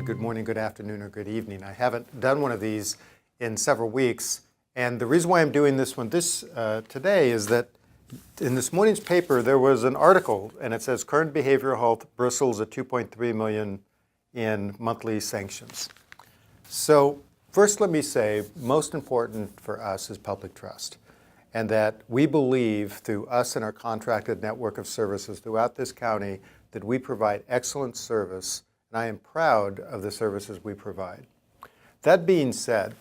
Good morning, good afternoon, or good evening. I haven't done one of these in several weeks, and the reason why I'm doing this one today is that in this morning's paper there was an article, and it says current behavioral health bristles at 2.3 million in monthly sanctions. So first let me say, most important for us is public trust, and that we believe through us and our contracted network of services throughout this county that we provide excellent service, and I am proud of the services we provide. That being said,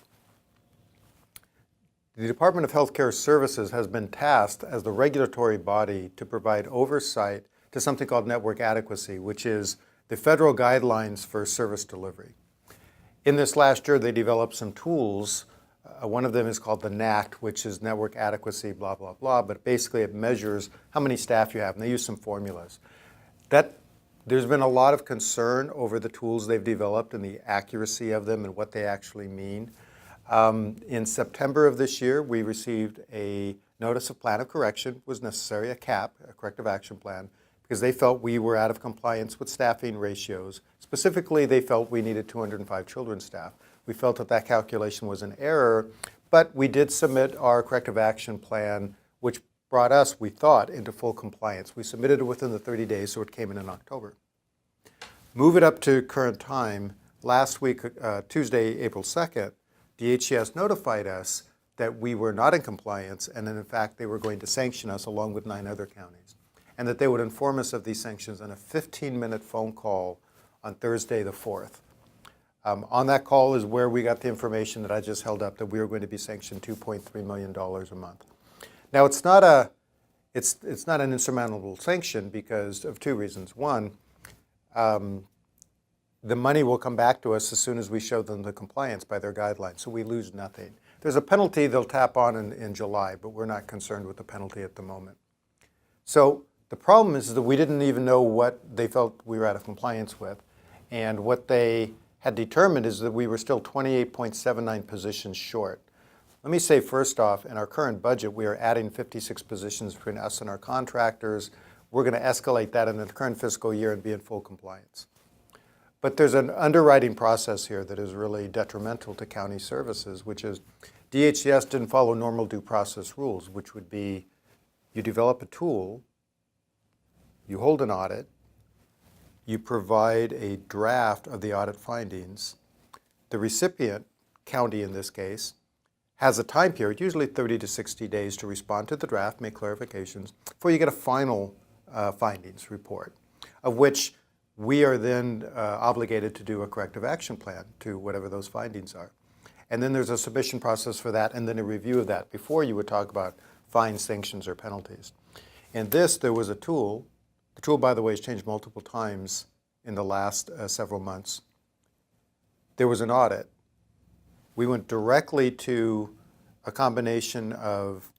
the Department of Healthcare Services has been tasked as the regulatory body to provide oversight to something called network adequacy, which is the federal guidelines for service delivery. In this last year, they developed some tools. One of them is called the NACT, which is network adequacy, blah, blah, blah, but basically it measures how many staff you have, and they use some formulas. There's been a lot of concern over the tools they've developed and the accuracy of them and what they actually mean. In September of this year, we received a notice of plan of correction was necessary, a CAP, a corrective action plan, because they felt we were out of compliance with staffing ratios. Specifically, they felt we needed 205 children's staff. We felt that that calculation was an error, but we did submit our corrective action plan, which brought us, we thought, into full compliance. We submitted it within the 30 days, so it came in October. Move it up to current time. Last week, Tuesday, April 2nd, DHCS notified us that we were not in compliance, and that in fact they were going to sanction us along with 9 other counties, and that they would inform us of these sanctions on a 15-minute phone call on Thursday the 4th. On that call is where we got the information that I just held up, that we were going to be sanctioned $2.3 million a month. Now, it's not an insurmountable sanction because of 2 reasons. One, the money will come back to us as soon as we show them the compliance by their guidelines, so we lose nothing. There's a penalty they'll tap on in July, but we're not concerned with the penalty at the moment. So the problem is that we didn't even know what they felt we were out of compliance with, and what they had determined is that we were still 28.79 positions short. Let me say first off, in our current budget, we are adding 56 positions between us and our contractors. We're going to escalate that in the current fiscal year and be in full compliance. But there's an underwriting process here that is really detrimental to county services, which is DHCS didn't follow normal due process rules, which would be you develop a tool, you hold an audit, you provide a draft of the audit findings. The recipient, county in this case, has a time period, usually 30 to 60 days, to respond to the draft, make clarifications, before you get a final findings report, of which we are then obligated to do a corrective action plan to whatever those findings are. And then there's a submission process for that, and then a review of that before you would talk about fines, sanctions, or penalties. In this, there was a tool. The tool, by the way, has changed multiple times in the last several months. There was an audit. We went directly to a combination of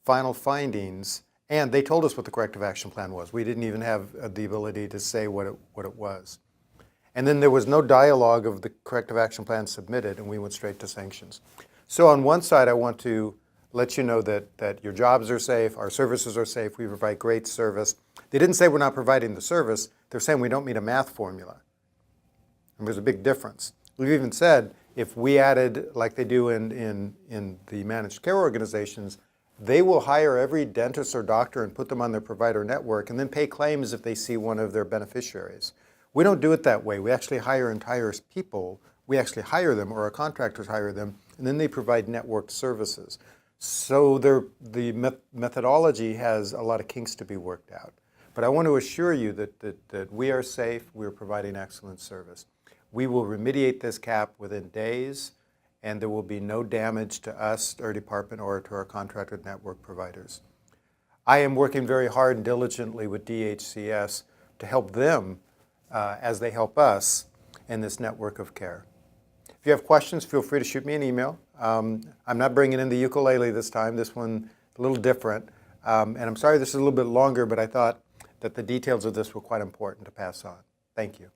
final findings, and they told us what the corrective action plan was. We didn't even have the ability to say what it was. And then there was no dialogue of the corrective action plan submitted, and we went straight to sanctions. So on one side, I want to let you know that your jobs are safe, our services are safe, we provide great service. They didn't say we're not providing the service, they're saying we don't meet a math formula. And there's a big difference. We've even said if we added, like they do in the managed care organizations, they will hire every dentist or doctor and put them on their provider network and then pay claims if they see one of their beneficiaries. We don't do it that way. We actually hire entire people. We actually hire them, or our contractors hire them, and then they provide network services. So the methodology has a lot of kinks to be worked out. But I want to assure you that we are safe, we are providing excellent service. We will remediate this cap within days, and there will be no damage to us, our department, or to our contracted network providers. I am working very hard and diligently with DHCS to help them as they help us in this network of care. If you have questions, feel free to shoot me an email. I'm not bringing in the ukulele this time. This one a little different. And I'm sorry this is a little bit longer, but I thought that the details of this were quite important to pass on. Thank you.